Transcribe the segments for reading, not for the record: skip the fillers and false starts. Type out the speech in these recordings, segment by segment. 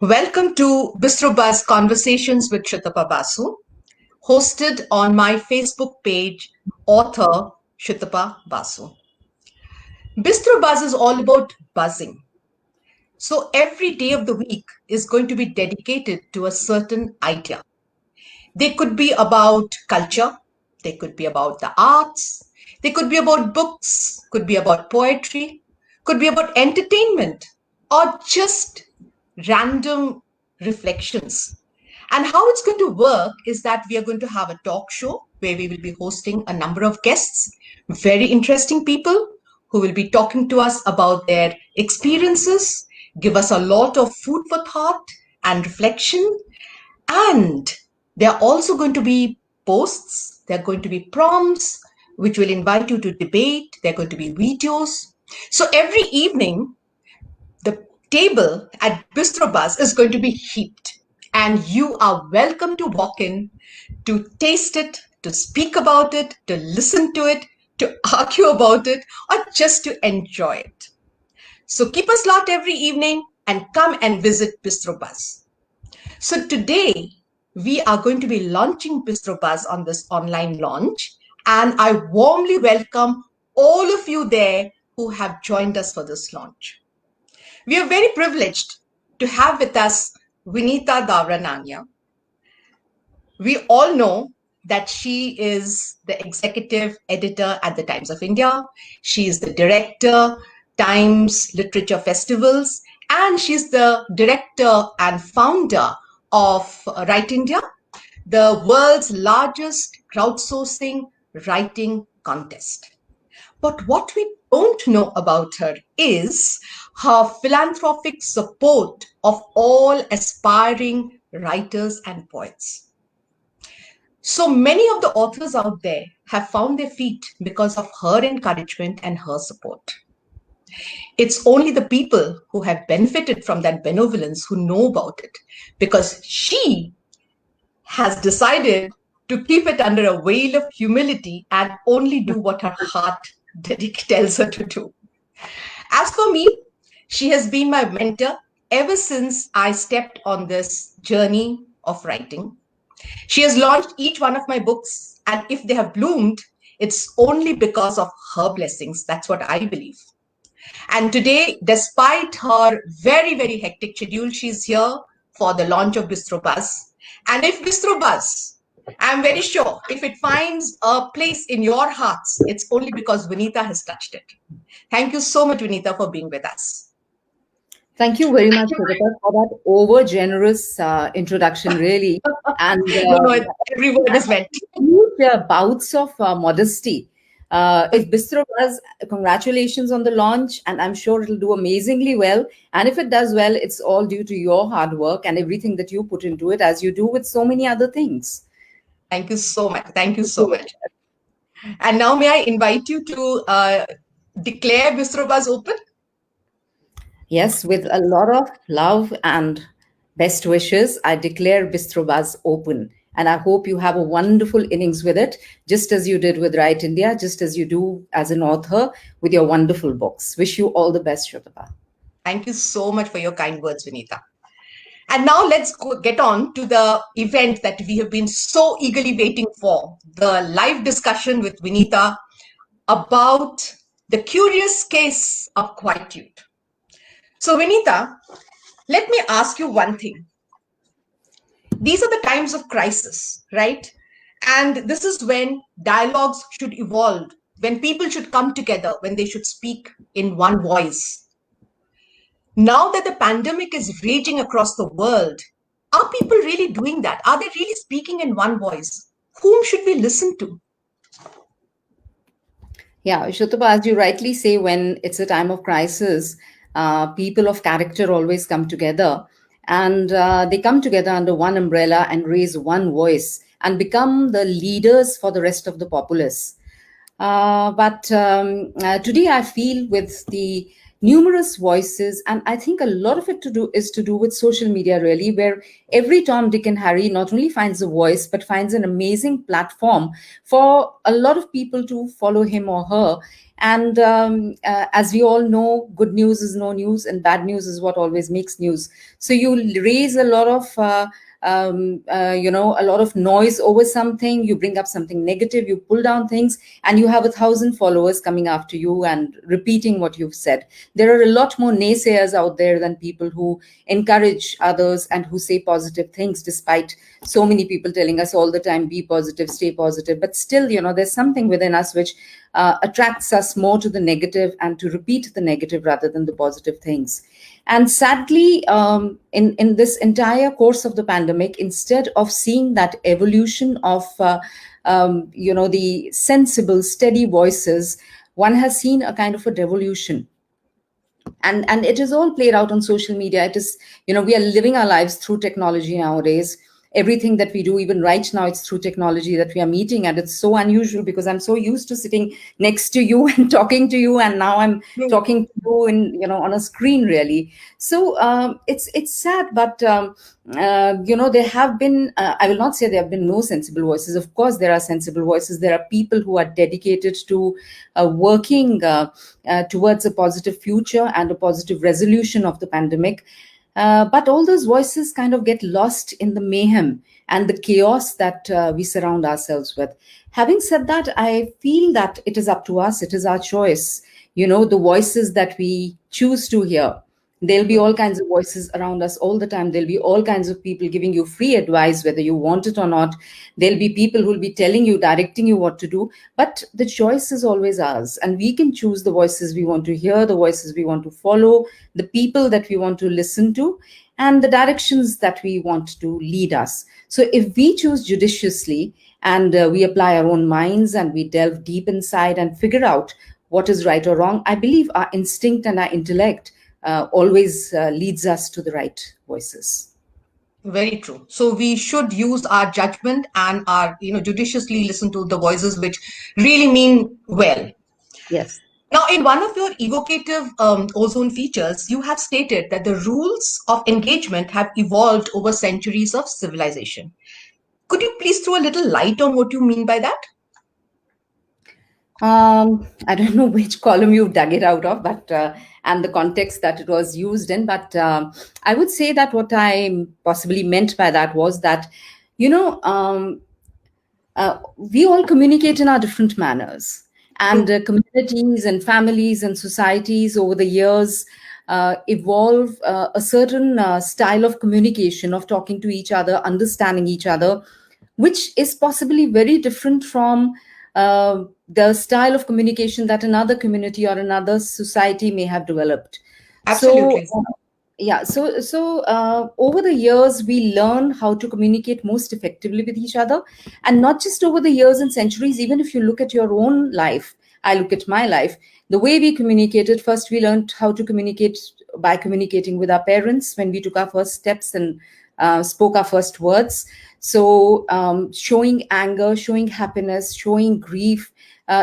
Welcome to Bistro Buzz Conversations with Shutapa Basu, hosted on my Facebook page, author Shutapa Basu. Bistro Buzz is all about buzzing. So every day of the week is going to be dedicated to a certain idea. They could be about culture, they could be about the arts, they could be about books, could be about poetry, could be about entertainment, or just random reflections. And how it's going to work is that we are going to have a talk show where we will be hosting a number of guests, very interesting people who will be talking to us about their experiences, give us a lot of food for thought and reflection. And there are also going to be posts, there are going to be prompts, which will invite you to debate, there are going to be videos. So every evening, the table at Bistro Buzz is going to be heaped, and you are welcome to walk in, to taste it, to speak about it, to listen to it, to argue about it, or just to enjoy it. So keep a slot every evening and come and visit Bistro Buzz. So today, we are going to be launching Bistro Buzz on this online launch, and I warmly welcome all of you there who have joined us for this launch. We are very privileged to have with us Vinita Davrananya. We all know that she is the executive editor at the Times of India. She is the director, Times Literature Festivals, and she's the director and founder of Write India, the world's largest crowdsourcing writing contest. But what we don't know about her is her philanthropic support of all aspiring writers and poets. So many of the authors out there have found their feet because of her encouragement and her support. It's only the people who have benefited from that benevolence who know about it, because she has decided to keep it under a veil of humility and only do what her heart tells her to do. As for me, she has been my mentor ever since I stepped on this journey of writing. She has launched each one of my books, and if they have bloomed, it's only because of her blessings. That's what I believe. And today, despite her very, very hectic schedule, she's here for the launch of Bistro Buzz. And if Bistro Buzz, I'm very sure if it finds a place in your hearts, it's only because Vinita has touched it. Thank you so much, Vinita, for being with us. Thank you very much, Shobita, for that over-generous introduction, really. And No, every word is meant. bouts of modesty. If Bistro does, congratulations on the launch, and I'm sure it'll do amazingly well. And if it does well, it's all due to your hard work and everything that you put into it, as you do with so many other things. Thank you so much. Thank you so much. And now may I invite you to declare Bistro Buzz open? Yes, with a lot of love and best wishes, I declare Bistro Buzz open. And I hope you have a wonderful innings with it, just as you did with Write India, just as you do as an author with your wonderful books. Wish you all the best, Shotapa. Thank you so much for your kind words, Vinita. And now let's get on to the event that we have been so eagerly waiting for, the live discussion with Vinita about the curious case of quietude. So Vinita, let me ask you one thing. These are the times of crisis, right? And this is when dialogues should evolve, when people should come together, when they should speak in one voice. Now that the pandemic is raging across the world, are people really doing that? Are they really speaking in one voice? Whom should we listen to? Yeah, Shotapa, as you rightly say, when it's a time of crisis, people of character always come together, and they come together under one umbrella and raise one voice and become the leaders for the rest of the populace. But today I feel with the numerous voices, and I think a lot of it is to do with social media, really, where every Tom, Dick, and Harry not only finds a voice but finds an amazing platform for a lot of people to follow him or her. And as we all know, good news is no news, and bad news is what always makes news. So you raise a lot of a lot of noise over something, you bring up something negative, you pull down things, and you have 1,000 followers coming after you and repeating what you've said. There are a lot more naysayers out there than people who encourage others and who say positive things, despite so many people telling us all the time, be positive, stay positive. But still, there's something within us which attracts us more to the negative and to repeat the negative rather than the positive things. And sadly, in this entire course of the pandemic, instead of seeing that evolution of the sensible, steady voices, one has seen a kind of a devolution. And it is all played out on social media. It is, we are living our lives through technology nowadays. Everything that we do, even right now, it's through technology that we are meeting. And it's so unusual because I'm so used to sitting next to you and talking to you. And now I'm talking to you on a screen, really. So it's sad, but there have been, I will not say there have been no sensible voices. Of course, there are sensible voices. There are people who are dedicated to working towards a positive future and a positive resolution of the pandemic. But all those voices kind of get lost in the mayhem and the chaos that we surround ourselves with. Having said that, I feel that it is up to us. It is our choice. The voices that we choose to hear. There'll be all kinds of voices around us all the time. There'll be all kinds of people giving you free advice, whether you want it or not. There'll be people who'll be telling you, directing you what to do. But the choice is always ours. And we can choose the voices we want to hear, the voices we want to follow, the people that we want to listen to, and the directions that we want to lead us. So if we choose judiciously and we apply our own minds and we delve deep inside and figure out what is right or wrong, I believe our instinct and our intellect always leads us to the right voices. Very true. So we should use our judgment and our, judiciously listen to the voices which really mean well. Yes. Now, in one of your evocative ozone features, you have stated that the rules of engagement have evolved over centuries of civilization. Could you please throw a little light on what you mean by that? I don't know which column you dug it out of, but and the context that it was used in. But I would say that what I possibly meant by that was that, we all communicate in our different manners, and communities and families and societies over the years evolve a certain style of communication, of talking to each other, understanding each other, which is possibly very different from the style of communication that another community or another society may have developed. Absolutely. So over the years, we learn how to communicate most effectively with each other. And not just over the years and centuries, even if you look at your own life, I look at my life, the way we communicated, first we learned how to communicate by communicating with our parents when we took our first steps and spoke our first words. So showing anger, showing happiness, showing grief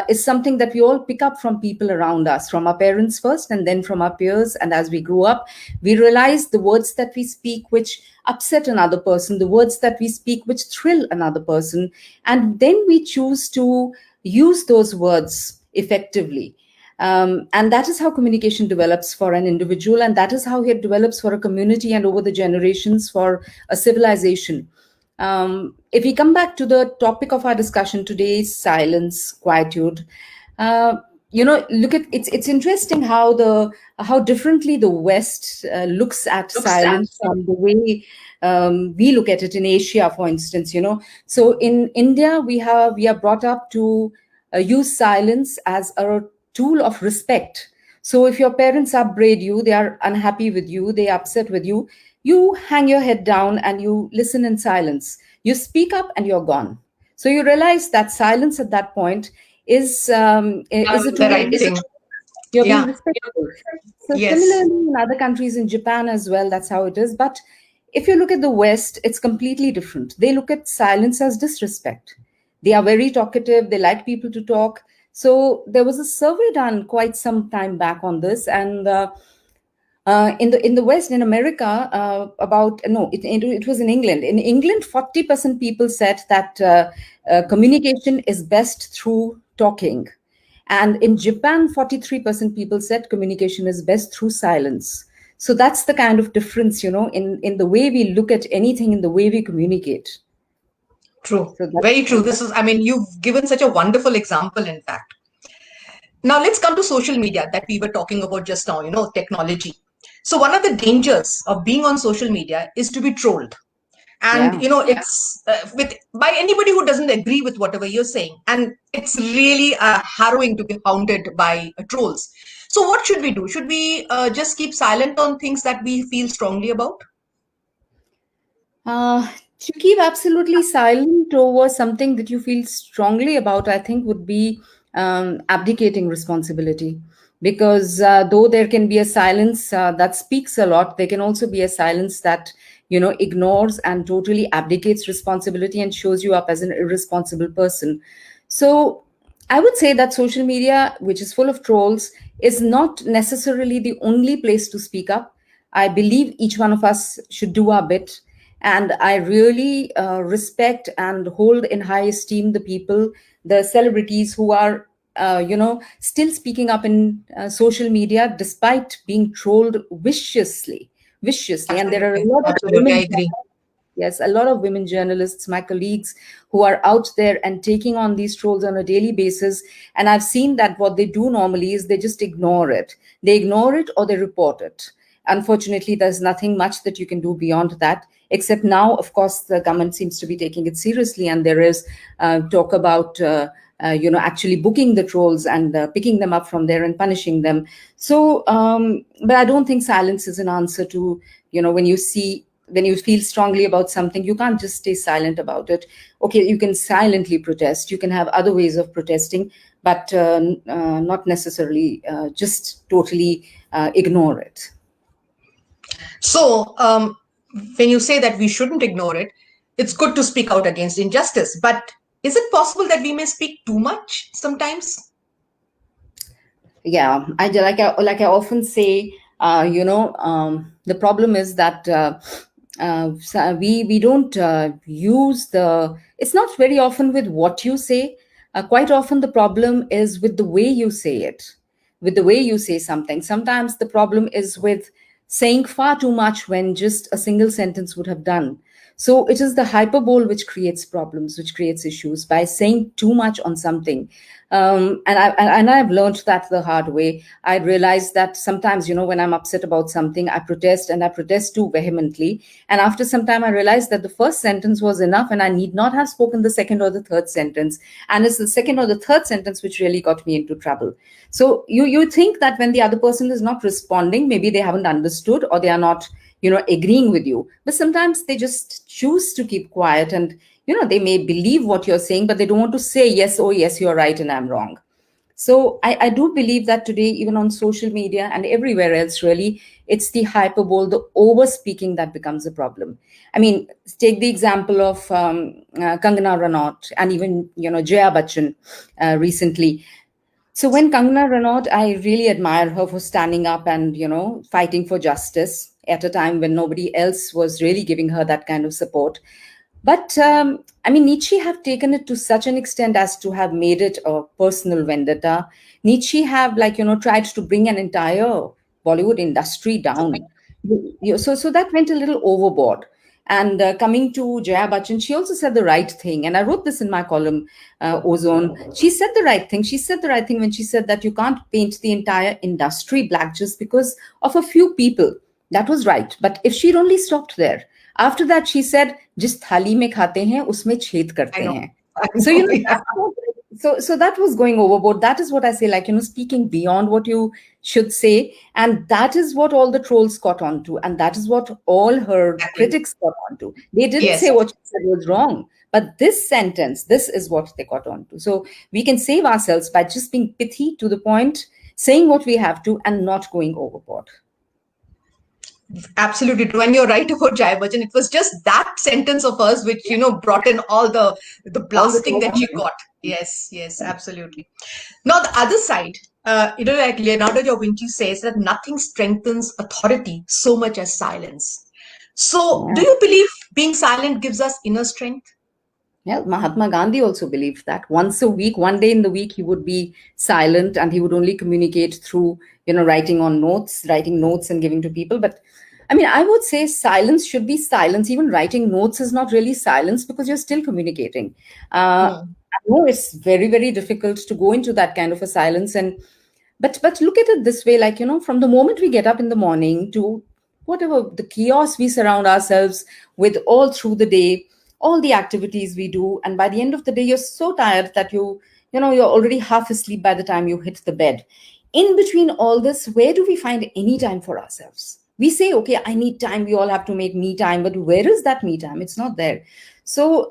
is something that we all pick up from people around us, from our parents first, and then from our peers. And as we grow up, we realize the words that we speak which upset another person, the words that we speak which thrill another person. And then we choose to use those words effectively. And that is how communication develops for an individual, and that is how it develops for a community, and over the generations for a civilization. If we come back to the topic of our discussion today, silence, quietude, look at it's interesting how differently the West looks at silence from the way we look at it in Asia, for instance. So in India, we are brought up to use silence as a tool of respect. So if your parents upbraid you, they are unhappy with you, they are upset with you, you hang your head down and you listen in silence. You speak up and you're gone. So you realize that silence at that point is a tool. Right thing. You're being respectful. So yes. Similarly, in other countries, in Japan as well, that's how it is. But if you look at the West, it's completely different. They look at silence as disrespect. They are very talkative. They like people to talk. So there was a survey done quite some time back on this, and in the West, in America, it was in England. In England, 40% people said that communication is best through talking, and in Japan, 43% people said communication is best through silence. So that's the kind of difference, in the way we look at anything, in the way we communicate. True. So Very true. You've given such a wonderful example, in fact. Now let's come to social media that we were talking about just now, technology. So one of the dangers of being on social media is to be trolled. And, it's with by anybody who doesn't agree with whatever you're saying. And it's really harrowing to be hounded by trolls. So what should we do? Should we just keep silent on things that we feel strongly about? To keep absolutely silent over something that you feel strongly about, I think would be abdicating responsibility. Because though there can be a silence that speaks a lot, there can also be a silence that ignores and totally abdicates responsibility and shows you up as an irresponsible person. So I would say that social media, which is full of trolls, is not necessarily the only place to speak up. I believe each one of us should do our bit. And I really respect and hold in high esteem the people, the celebrities who are, still speaking up in social media despite being trolled viciously. And there are a lot of Absolutely, I women. agree. Yes, a lot of women journalists, my colleagues, who are out there and taking on these trolls on a daily basis. And I've seen that what they do normally is they just ignore it. They ignore it or they report it. Unfortunately, there's nothing much that you can do beyond that, except now, of course, the government seems to be taking it seriously. And there is talk about, actually booking the trolls and picking them up from there and punishing them. So, but I don't think silence is an answer to, when you feel strongly about something, you can't just stay silent about it. Okay, you can silently protest. You can have other ways of protesting, but not necessarily just totally ignore it. So when you say that we shouldn't ignore it, it's good to speak out against injustice. But is it possible that we may speak too much sometimes? Yeah, like I often say, the problem is that so we don't use the. It's not very often with what you say. Quite often the problem is with the way you say it, with the way you say something. Sometimes the problem is with saying far too much when just a single sentence would have done. So it is the hyperbole which creates problems, which creates issues by saying too much on something. I've learned that the hard way. I realized that sometimes, when I'm upset about something, I protest, and I protest too vehemently. And after some time, I realized that the first sentence was enough, and I need not have spoken the second or the third sentence. And it's the second or the third sentence which really got me into trouble. So you think that when the other person is not responding, maybe they haven't understood or they are not, agreeing with you. But sometimes they just choose to keep quiet, and they may believe what you're saying, but they don't want to say, yes, oh, yes, you're right, and I'm wrong. So I do believe that today, even on social media and everywhere else, really, it's the hyperbole, the over speaking that becomes a problem. I mean, take the example of Kangana Ranaut and even, Jaya Bachchan recently. So when Kangana Ranaut, I really admire her for standing up and, fighting for justice at a time when nobody else was really giving her that kind of support. But Nietzsche have taken it to such an extent as to have made it a personal vendetta. Nietzsche have, tried to bring an entire Bollywood industry down. So that went a little overboard. And coming to Jaya Bachchan, she also said the right thing. And I wrote this in my column, Ozone. She said the right thing. She said the right thing when she said that you can't paint the entire industry black just because of a few people. That was right. But if she'd only stopped there, after that, she said, "Jis thali mein khate hain, usme chhed karte hain." So Yeah. so that was going overboard. That is what I say, speaking beyond what you should say, and that is what all the trolls caught onto, and that is what all her critics caught onto. They didn't Yes. say what she said was wrong, but this sentence, this is what they caught onto. So we can save ourselves by just being pithy, to the point, saying what we have to, and not going overboard. Absolutely true. And you're right about Jaya Bachchan. It was just that sentence of hers which, brought in all the All the blasting that she trauma. got. Yes, yes, absolutely. Now, the other side, like Leonardo da Vinci says that nothing strengthens authority so much as silence. So, do Yeah. you believe being silent gives us inner strength? Yeah, Mahatma Gandhi also believed that once a week, one day in the week, he would be silent and he would only communicate through, writing notes and giving to people. But I mean, I would say silence should be silence. Even writing notes is not really silence because you're still communicating. Hmm. I know it's very, very difficult to go into that kind of a silence. But look at it this way, like, from the moment we get up in the morning to whatever the chaos we surround ourselves with all through the day, all the activities we do, and by the end of the day you're so tired that you're already half asleep by the time you hit the bed. In between all this, where do we find any time for ourselves? We say, okay, I need time, we all have to make me time, but where is that me time? It's not there. So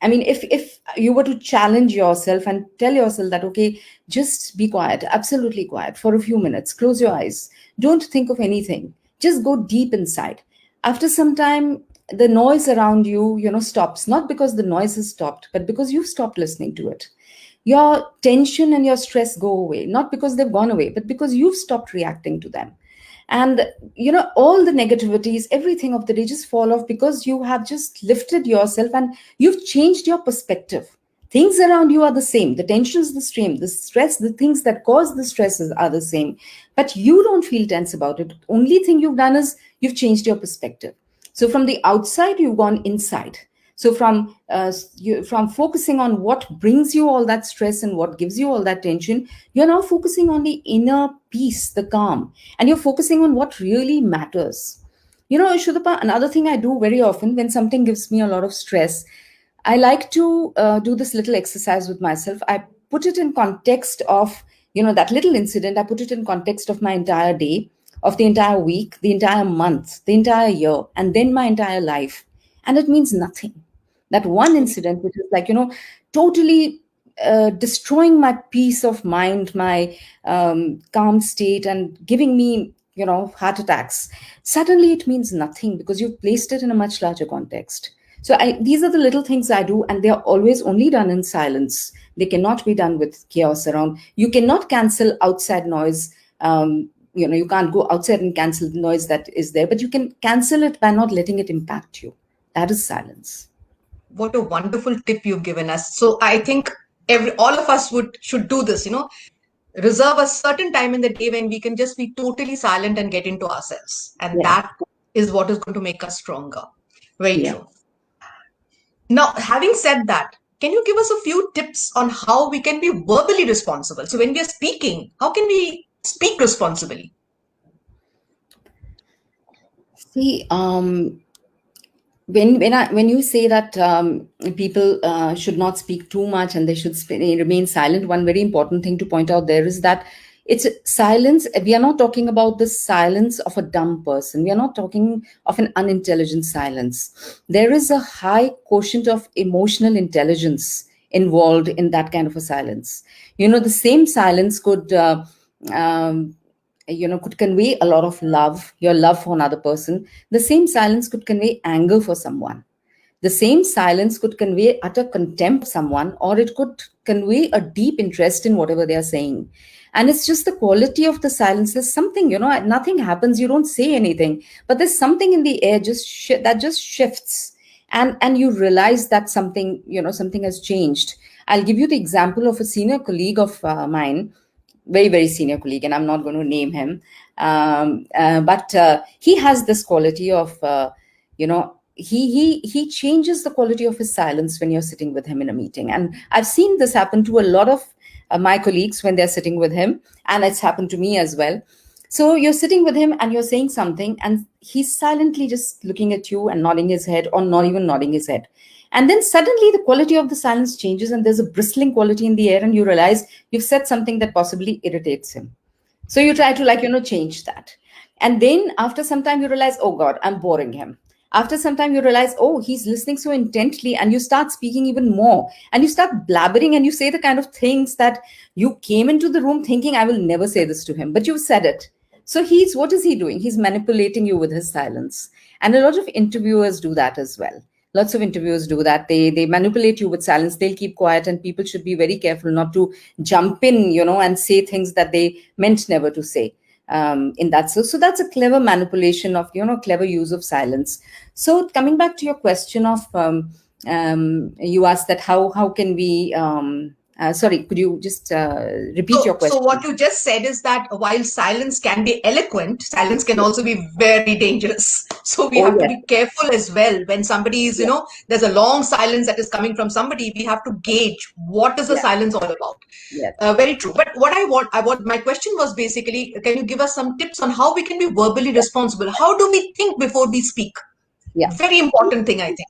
I mean, if you were to challenge yourself and tell yourself that, okay, just be quiet, absolutely quiet for a few minutes. Close your eyes. Don't think of anything. Just go deep inside. After some time, the noise around you, stops. Not because the noise has stopped, but because you've stopped listening to it. Your tension and your stress go away, not because they've gone away, but because you've stopped reacting to them. And all the negativities, everything of the day just fall off because you have just lifted yourself and you've changed your perspective. Things around you are the same, the tensions the same, the stress, the things that cause the stresses are the same, but you don't feel tense about it. Only thing you've done is you've changed your perspective. So from the outside you've gone inside. So from focusing on what brings you all that stress and what gives you all that tension, you're now focusing on the inner peace, the calm, and you're focusing on what really matters. Shudapa, another thing I do very often when something gives me a lot of stress, I like to do this little exercise with myself. I put it in context of, that little incident. I put it in context of my entire day, of the entire week, the entire month, the entire year, and then my entire life. And it means nothing. That one incident, which is like, totally destroying my peace of mind, my calm state, and giving me, heart attacks. Suddenly it means nothing because you've placed it in a much larger context. So these are the little things I do, and they are always only done in silence. They cannot be done with chaos around. You cannot cancel outside noise. You can't go outside and cancel the noise that is there, but you can cancel it by not letting it impact you. That is silence. What a wonderful tip you've given us. So I think all of us should do this, reserve a certain time in the day when we can just be totally silent and get into ourselves. And Yeah, that is what is going to make us stronger. Very yeah. true. Now, having said that, can you give us a few tips on how we can be verbally responsible? So when we are speaking, how can we speak responsibly? See, when you say that people should not speak too much and they should remain silent, one very important thing to point out there is that it's silence. We are not talking about the silence of a dumb person. We are not talking of an unintelligent silence. There is a high quotient of emotional intelligence involved in that kind of a silence. The same silence um, could convey a lot of love, your love for another person. The same silence could convey anger for someone. The same silence could convey utter contempt for someone, or it could convey a deep interest in whatever they are saying. And it's just the quality of the silence. There's something, nothing happens, you don't say anything, but there's something in the air that just shifts. And you realize that something has changed. I'll give you the example of a senior colleague of mine, very, very senior colleague, and I'm not going to name him. But he has this quality of, he changes the quality of his silence when you're sitting with him in a meeting. And I've seen this happen to a lot of my colleagues when they're sitting with him, and it's happened to me as well. So you're sitting with him and you're saying something, and he's silently just looking at you and nodding his head, or not even nodding his head. And then suddenly the quality of the silence changes, and there's a bristling quality in the air, and you realize you've said something that possibly irritates him. So you try to, change that. And then after some time, you realize, oh God, I'm boring him. After some time, you realize, oh, he's listening so intently, and you start speaking even more, and you start blabbering, and you say the kind of things that you came into the room thinking, I will never say this to him, but you said it. So what is he doing? He's manipulating you with his silence. And a lot of interviewers do that as well. Lots of interviewers do that. They manipulate you with silence. They'll keep quiet, and people should be very careful not to jump in, and say things that they meant never to say. In that. So that's a clever manipulation of, clever use of silence. So coming back to your question of, you asked that how can we, sorry, could you just repeat your question? So what you just said is that while silence can be eloquent, silence can also be very dangerous. So we have to be careful as well when somebody is, there's a long silence that is coming from somebody. We have to gauge what is the silence all about. Very true. But what my question was basically, can you give us some tips on how we can be verbally responsible? How do we think before we speak? Very important thing, I think.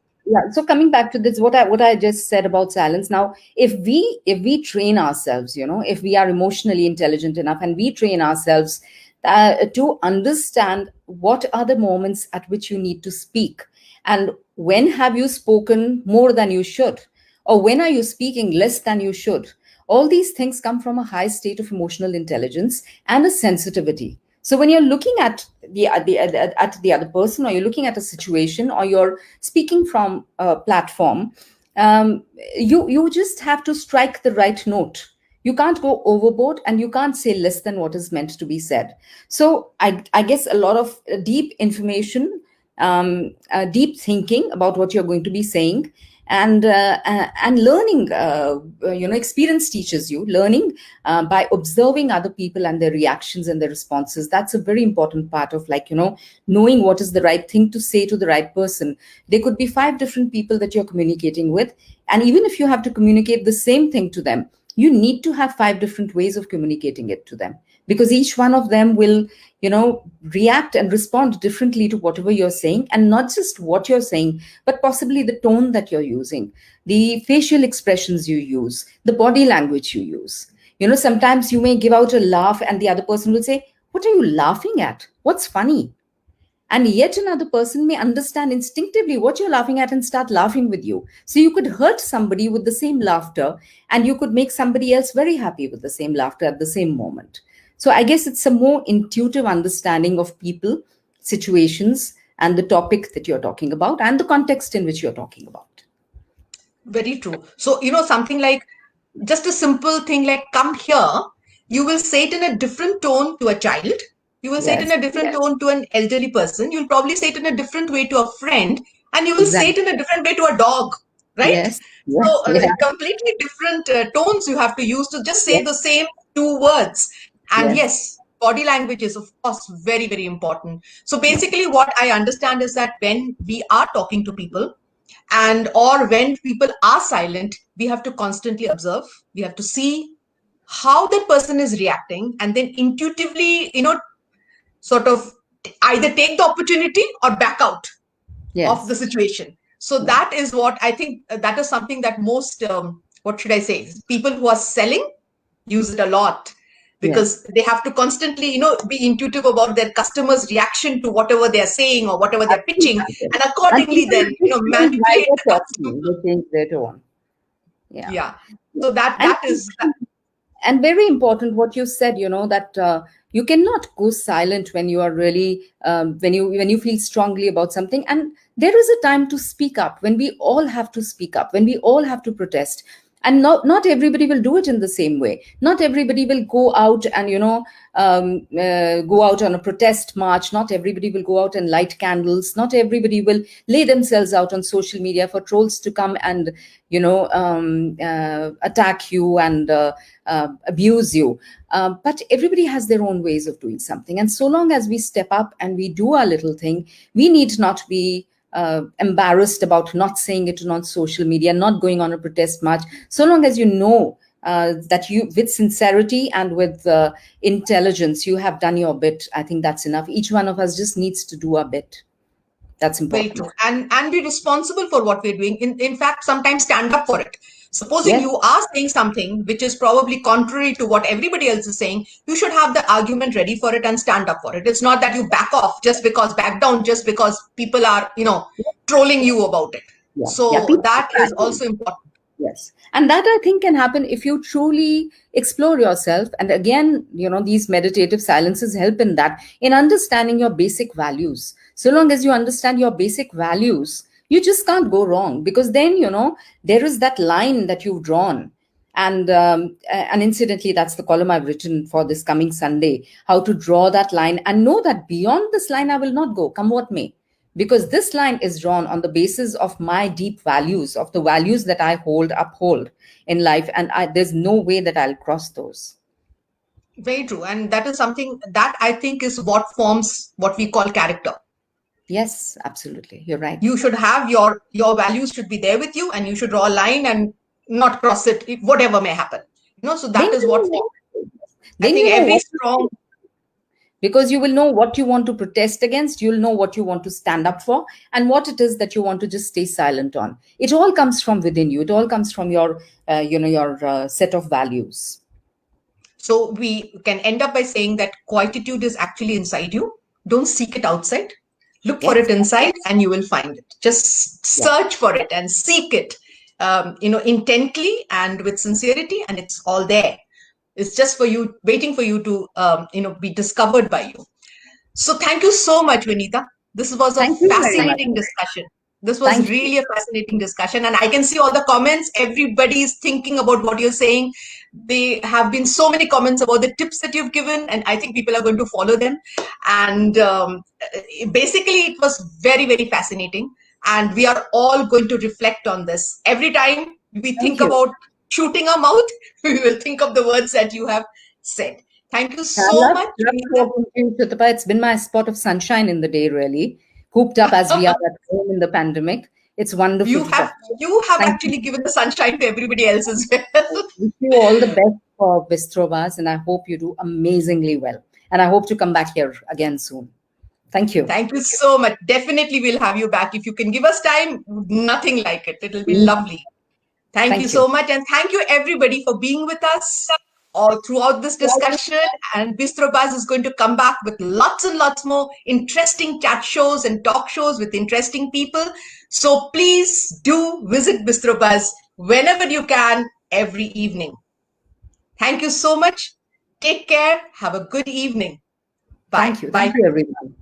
So coming back to this, what I just said about silence. Now, if we train ourselves, if we are emotionally intelligent enough, and we train ourselves to understand what are the moments at which you need to speak, and when have you spoken more than you should, or when are you speaking less than you should. All these things come from a high state of emotional intelligence and a sensitivity. So when you're looking at the other person, or you're looking at a situation, or you're speaking from a platform, you just have to strike the right note. You can't go overboard, and you can't say less than what is meant to be said. So I guess a lot of deep information, deep thinking about what you're going to be saying, and learning, experience teaches you. Learning by observing other people and their reactions and their responses. That's a very important part of, knowing what is the right thing to say to the right person. There could be 5 different people that you're communicating with, and even if you have to communicate the same thing to them, you need to have 5 different ways of communicating it to them, because each one of them will, react and respond differently to whatever you're saying, and not just what you're saying, but possibly the tone that you're using, the facial expressions you use, the body language you use. Sometimes you may give out a laugh, and the other person will say, "What are you laughing at? What's funny?" And yet another person may understand instinctively what you're laughing at and start laughing with you. So you could hurt somebody with the same laughter, and you could make somebody else very happy with the same laughter at the same moment. So I guess it's a more intuitive understanding of people, situations, and the topic that you're talking about, and the context in which you're talking about. Very true. So, something like just a simple thing like "come here," you will say it in a different tone to a child. You will say it in a different tone to an elderly person. You'll probably say it in a different way to a friend, and you will say it in a different way to a dog, right? So completely different tones you have to use to just say the same 2 words. And yes, body language is, of course, very, very important. So basically what I understand is that when we are talking to people, or when people are silent, we have to constantly observe. We have to see how that person is reacting, and then intuitively, sort of either take the opportunity or back out of the situation. So that is what I think, that is something that most, what should I say, people who are selling use it a lot, because they have to constantly, be intuitive about their customers' reaction to whatever they're saying or whatever they're pitching, and accordingly then, manipulate the customer. So that is... And very important what you said, that you cannot go silent when you are really, when you feel strongly about something. And there is a time to speak up, when we all have to speak up, when we all have to protest. And not everybody will do it in the same way. Not everybody will go out and, go out on a protest march. Not everybody will go out and light candles. Not everybody will lay themselves out on social media for trolls to come and, attack you and abuse you. But everybody has their own ways of doing something. And so long as we step up and we do our little thing, we need not be embarrassed about not saying it on social media, not going on a protest march. So long as you know that you, with sincerity and with intelligence, you have done your bit, I think that's enough. Each one of us just needs to do our bit. That's important. Very true. And be responsible for what we're doing. In fact, sometimes stand up for it. Supposing you are saying something which is probably contrary to what everybody else is saying, you should have the argument ready for it and stand up for it. It's not that you back down just because people are, trolling you about it. So that is also important. Yes. And that I think can happen if you truly explore yourself. And again, these meditative silences help in that, in understanding your basic values. So long as you understand your basic values, you just can't go wrong, because then, there is that line that you've drawn. And incidentally, that's the column I've written for this coming Sunday, how to draw that line and know that beyond this line, I will not go, come what may, because this line is drawn on the basis of my deep values, of the values that I uphold in life, and there's no way that I'll cross those. Very true. And that is something that I think is what forms what we call character. Yes, absolutely. You're right. You should have your values should be there with you, and you should draw a line and not cross it, whatever may happen. So that is what forms. I think every strong, because you will know what you want to protest against, you'll know what you want to stand up for, and what it is that you want to just stay silent on. It all comes from within you. It all comes from your set of values. So we can end up by saying that quietude is actually inside you. Don't seek it outside. Look for it inside, and you will find it. Just search for it and seek it, intently and with sincerity, and it's all there. It's just for you, waiting for you to, be discovered by you. So thank you so much, Vinita. This was a fascinating discussion. This was really a fascinating discussion. And I can see all the comments. Everybody is thinking about what you're saying. There have been so many comments about the tips that you've given, and I think people are going to follow them. And basically, it was very, very fascinating. And we are all going to reflect on this. Every time we think about shooting our mouth, we will think of the words that you have said. Thank you so much. It's been my spot of sunshine in the day, really. Cooped up as we are at home in the pandemic. It's wonderful. You have actually given the sunshine to everybody else as well. Wish you all the best for Bistrobaz, and I hope you do amazingly well. And I hope to come back here again soon. Thank you. Thank you so much. Definitely we'll have you back. If you can give us time, nothing like it. It'll be lovely. Thank you so much. And thank you everybody for being with us all throughout this discussion. And Bistrobaz is going to come back with lots and lots more interesting chat shows and talk shows with interesting people. So please do visit Bistrobaz whenever you can, every evening. Thank you so much. Take care. Have a good evening. Bye. Thank you. Thank you, everyone.